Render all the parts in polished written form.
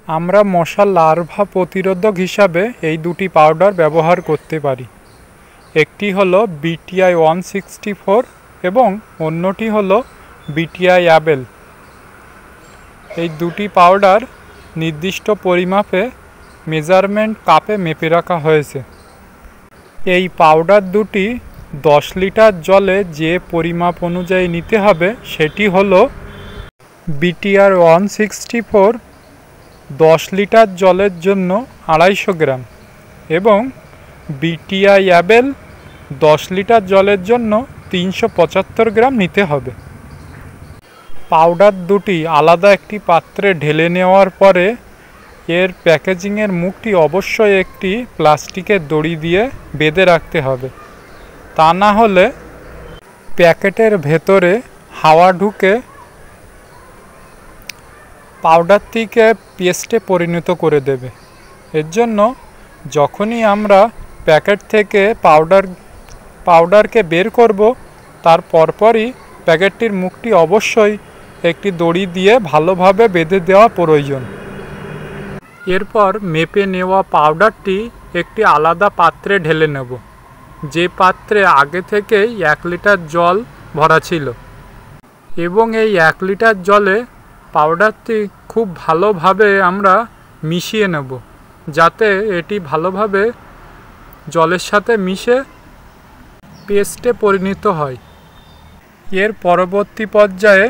আমরা মশা লার্ভা প্রতিরোধক হিসাবে এই দুটি পাউডার ব্যবহার করতে পারি। একটি হলো BTI 164 এবং অন্যটি হলো BTI অ্যাবেল। এই দুটি পাউডার নির্দিষ্ট পরিমাপে মেজারমেন্ট কাপে মেপে রাখা হয়েছে। এই পাউডার দুটি 10 লিটার জলে যে পরিমাপ অনুযায়ী নিতে হবে সেটি হলো BTI 164 10 লিটার জলের জন্য 250 গ্রাম এবং BTI অ্যাবেল 10 লিটার জলের জন্য 375 গ্রাম নিতে হবে। পাউডার দুটি আলাদা একটি পাত্রে ঢেলে নেওয়ার পরে এর প্যাকেজিংয়ের মুখটি অবশ্যই একটি প্লাস্টিকের দড়ি দিয়ে বেঁধে রাখতে হবে, তা না হলে প্যাকেটের ভেতরে হাওয়া ঢুকে পাউডারটিকে পেস্টে পরিণত করে দেবে। এর জন্য যখনই আমরা প্যাকেট থেকে পাউডারকে বের করব তার পরপরই প্যাকেটটির মুখটি অবশ্যই একটি দড়ি দিয়ে ভালোভাবে বেঁধে দেওয়া প্রয়োজন। এরপর মেপে নেওয়া পাউডারটি একটি আলাদা পাত্রে ঢেলে নেব, যে পাত্রে আগে থেকেই 1 লিটার জল ভরা ছিল, এবং এই 1 লিটার জলে পাউডারটি খুব ভালোভাবে আমরা মিশিয়ে নেব, যাতে এটি ভালোভাবে জলের সাথে মিশে পেস্টে পরিণত হয়। এর পরবর্তী পর্যায়ে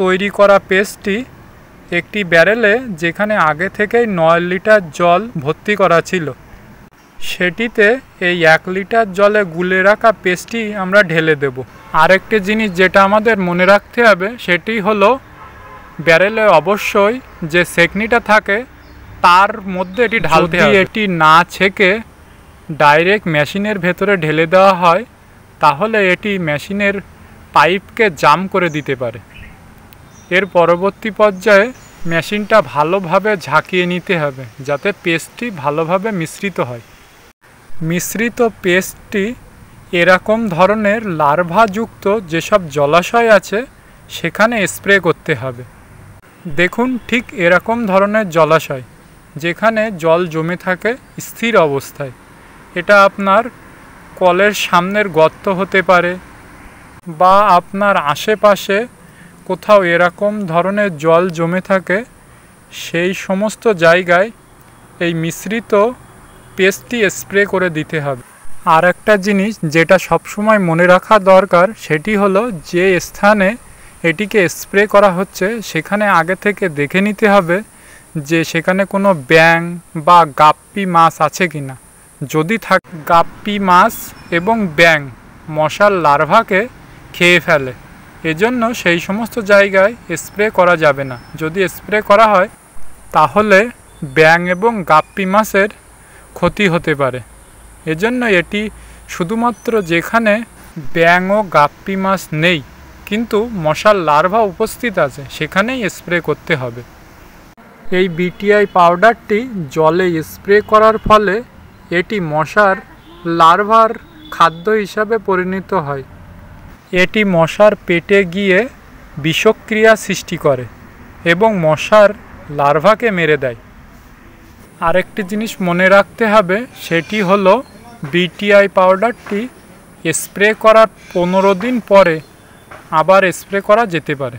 তৈরি করা পেস্টটি একটি ব্যারেলে, যেখানে আগে থেকেই 9 লিটার জল ভর্তি করা ছিল, সেটিতে এই 1 লিটার জলে গুলে রাখা পেস্টটি আমরা ঢেলে দেব। আরেকটি জিনিস যেটা আমাদের মনে রাখতে হবে সেটি হলো ব্যারেলে অবশ্যই যে সেকনিটা থাকে তার মধ্যে এটি ঢালতে হবে। এটি না ছেঁকে ডাইরেক্ট মেশিনের ভেতরে ঢেলে দেওয়া হয় তাহলে এটি মেশিনের পাইপকে জাম করে দিতে পারে। এর পরবর্তী পর্যায়ে মেশিনটা ভালোভাবে ঝাঁকিয়ে নিতে হবে যাতে পেস্টটি ভালোভাবে মিশ্রিত হয়। মিশ্রিত পেস্টটি এরকম ধরনের লার্ভাযুক্ত যেসব জলাশয় আছে সেখানে স্প্রে করতে হবে। দেখুন, ঠিক এরকম ধরনের জলাশয় যেখানে জল জমে থাকে স্থির অবস্থায়। এটা আপনার কলের সামনের গর্ত হতে পারে বা আপনার আশেপাশে কোথাও এরকম ধরনের জল জমে থাকে, সেই সমস্ত জায়গায় এই মিশ্রিত পেস্টটি স্প্রে করে দিতে হবে। আর একটা জিনিস যেটা সবসময় মনে রাখা দরকার সেটি হলো যে স্থানে এটিকে স্প্রে করা হচ্ছে সেখানে আগে থেকে দেখে নিতে হবে যে সেখানে কোনো ব্যাঙ বা গাপ্পি মাছ আছে কিনা। যদি থাকে, গাপ্পি মাছ এবং ব্যাঙ মশার লার্ভাকে খেয়ে ফেলে, এজন্য সেই সমস্ত জায়গায় স্প্রে করা যাবে না। যদি স্প্রে করা হয় তাহলে ব্যাঙ এবং গাপ্পি মাছের ক্ষতি হতে পারে। এজন্য এটি শুধুমাত্র যেখানে ব্যাঙ ও গাপ্পি মাছ নেই কিন্তু মশার লার্ভা উপস্থিত আছে সেখানেই স্প্রে করতে হবে। এই BTI পাউডারটি জলে স্প্রে করার ফলে এটি মশার লার্ভার খাদ্য হিসাবে পরিণত হয়। এটি মশার পেটে গিয়ে বিষক্রিয়া সৃষ্টি করে এবং মশার লার্ভাকে মেরে দেয়। আরেকটি জিনিস মনে রাখতে হবে সেটি হলো BTI পাউডারটি স্প্রে করার 15 দিন পরে আবার স্প্রে করা যেতে পারে।